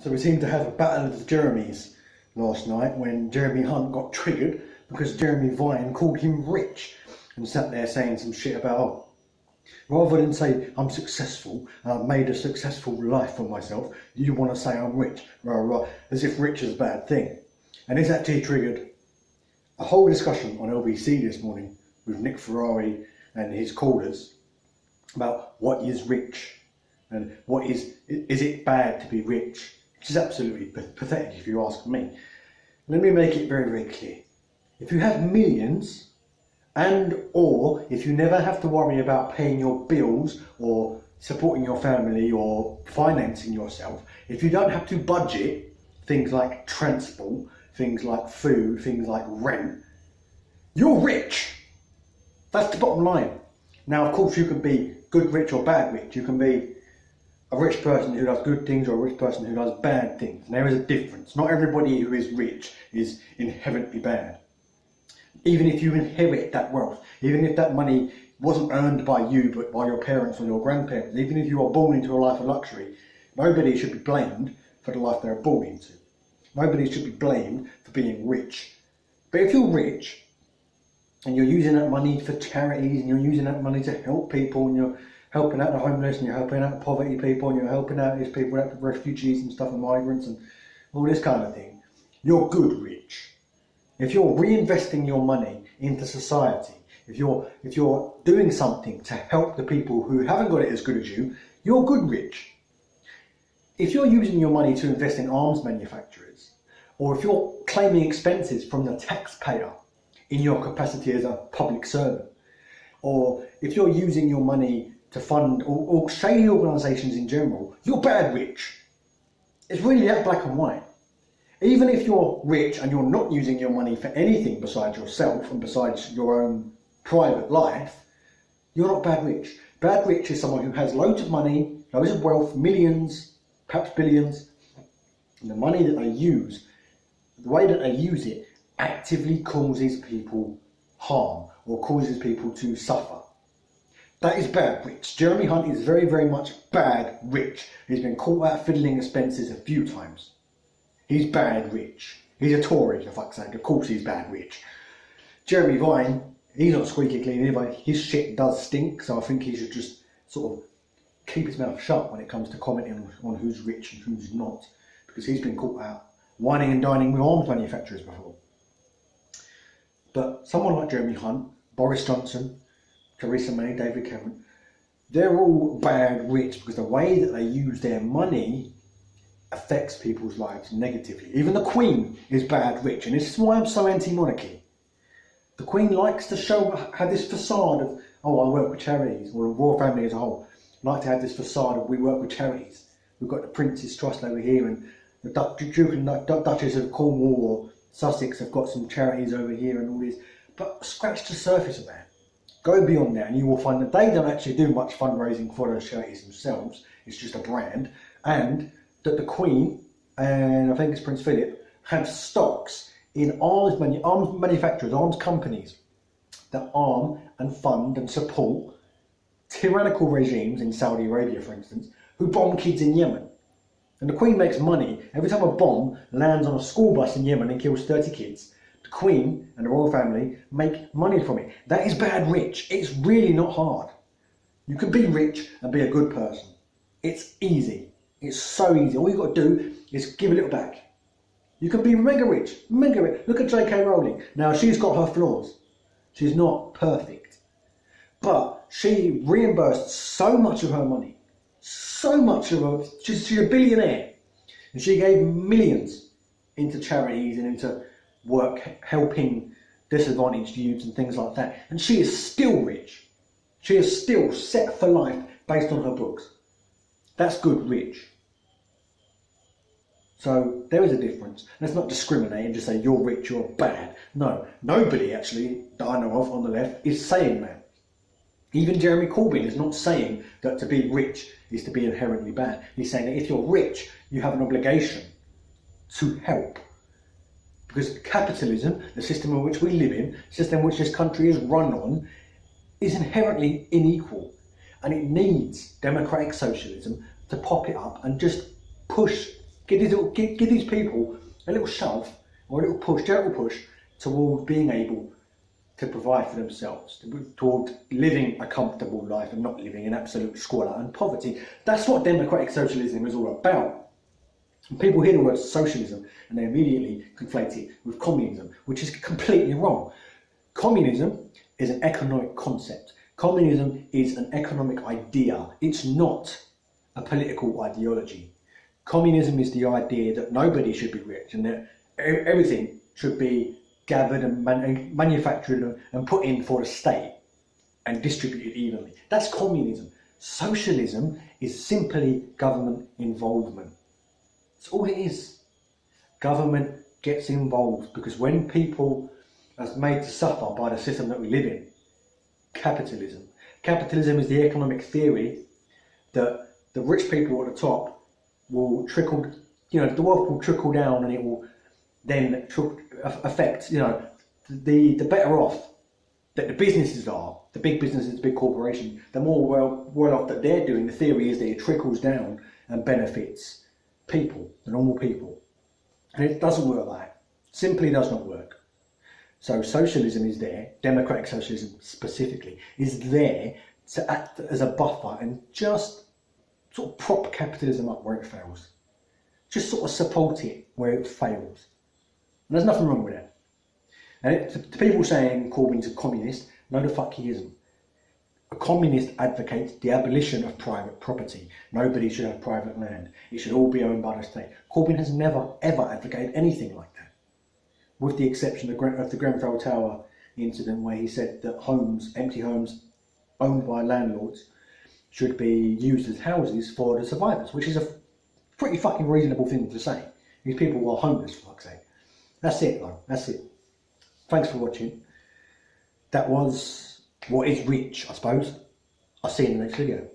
So we seemed to have a battle of the Jeremys last night when Jeremy Hunt got triggered because Jeremy Vine called him rich and sat there saying some shit about, oh, rather than say I'm successful, I've made a successful life for myself, you want to say I'm rich, as if rich is a bad thing. And this actually triggered a whole discussion on LBC this morning with Nick Ferrari and his callers about what is rich and what is it bad to be rich, which is absolutely pathetic if you ask me. Let me make it very, very clear. If you have millions or if you never have to worry about paying your bills or supporting your family or financing yourself, if you don't have to budget things like transport, things like food, things like rent, you're rich. That's the bottom line. Now, of course, you can be good rich or bad rich. You can be a rich person who does good things or a rich person who does bad things. And there is a difference. Not everybody who is rich is inherently bad. Even if you inherit that wealth, even if that money wasn't earned by you but by your parents or your grandparents, even if you are born into a life of luxury, nobody should be blamed for the life they're born into. Nobody should be blamed for being rich. But if you're rich and you're using that money for charities and you're using that money to help people and you're helping out the homeless and you're helping out the poverty people and you're helping out these people, out the refugees and stuff and migrants and all this kind of thing, you're good rich. If you're reinvesting your money into society, if you're doing something to help the people who haven't got it as good as you, you're good rich. If you're using your money to invest in arms manufacturers, or if you're claiming expenses from the taxpayer in your capacity as a public servant, or if you're using your money to fund or shady organisations in general, you're bad rich. It's really that black and white. Even if you're rich and you're not using your money for anything besides yourself and besides your own private life, you're not bad rich. Bad rich is someone who has loads of money, loads of wealth, millions, perhaps billions, and the money that they use, the way that they use it, actively causes people harm or causes people to suffer. That is bad rich. Jeremy Hunt is very, very much bad rich. He's been caught out fiddling expenses a few times. He's bad rich. He's a Tory, for fuck's sake. Of course he's bad rich. Jeremy Vine, he's not squeaky clean anyway. His shit does stink, so I think he should just sort of keep his mouth shut when it comes to commenting on who's rich and who's not, because he's been caught out whining and dining with arms manufacturers before. But someone like Jeremy Hunt, Boris Johnson, Theresa May, David Cameron, they're all bad rich because the way that they use their money affects people's lives negatively. Even the Queen is bad rich, and this is why I'm so anti-monarchy. The Queen likes to have this facade of, oh, I work with charities, or the royal family as a whole like to have this facade of, we work with charities. We've got the Prince's Trust over here, and the Duke and Duchess of Cornwall or Sussex have got some charities over here and all this. But scratch the surface of that. Go beyond that and you will find that they don't actually do much fundraising for those charities themselves. It's just a brand. And that the Queen, and I think it's Prince Philip, have stocks in arms manufacturers, arms companies that arm and fund and support tyrannical regimes in Saudi Arabia, for instance, who bomb kids in Yemen. And the Queen makes money every time a bomb lands on a school bus in Yemen and kills 30 kids. The Queen and the royal family make money from it. That is bad rich. It's really not hard. You can be rich and be a good person. It's easy. It's so easy. All you've got to do is give a little back. You can be mega rich, mega rich. Look at J.K. Rowling. Now, she's got her flaws. She's not perfect. But she reimbursed so much of her money. So much of her. She's a billionaire. And she gave millions into charities and into work helping disadvantaged youths and things like that. And she is still rich. She is still set for life based on her books. That's good rich. So there is a difference. Let's not discriminate and just say you're rich, you're bad. No, nobody actually that I know of on the left is saying that. Even Jeremy Corbyn is not saying that to be rich is to be inherently bad. He's saying that if you're rich, you have an obligation to help. Because capitalism, the system in which we live in, the system in which this country is run on, is inherently unequal. And it needs democratic socialism to pop it up and just push Give these people a little shove or a little push, gentle push toward being able to provide for themselves, toward living a comfortable life and not living in absolute squalor and poverty. That's what democratic socialism is all about. And people hear the word socialism and they immediately conflate it with communism, which is completely wrong. Communism is an economic concept. Communism is an economic idea. It's not a political ideology. Communism is the idea that nobody should be rich and that everything should be gathered and manufactured and put in for the state and distributed evenly. That's communism. Socialism is simply government involvement. That's all it is. Government gets involved because when people are made to suffer by the system that we live in, capitalism is the economic theory that the rich people at the top will trickle, the wealth will trickle down and it will then affect, the better off that the businesses are, the big businesses, the big corporations, the more well off that they're doing. The theory is that it trickles down and benefits people, the normal people. And it doesn't work like that. Simply does not work. So socialism is there, democratic socialism specifically, is there to act as a buffer and just sort of prop capitalism up where it fails. Just sort of support it where it fails. And there's nothing wrong with that. And to people saying Corbyn's a communist, no the fuck he isn't. A communist advocates the abolition of private property. Nobody should have private land. It should all be owned by the state. Corbyn has never ever advocated anything like that, with the exception of the Grenfell Tower incident where he said that empty homes owned by landlords should be used as houses for the survivors, which is a pretty fucking reasonable thing to say. These people are homeless, for fuck's sake. That's it, though. That's it. Thanks for watching. That was What is Rich, I suppose. I'll see you in the next video.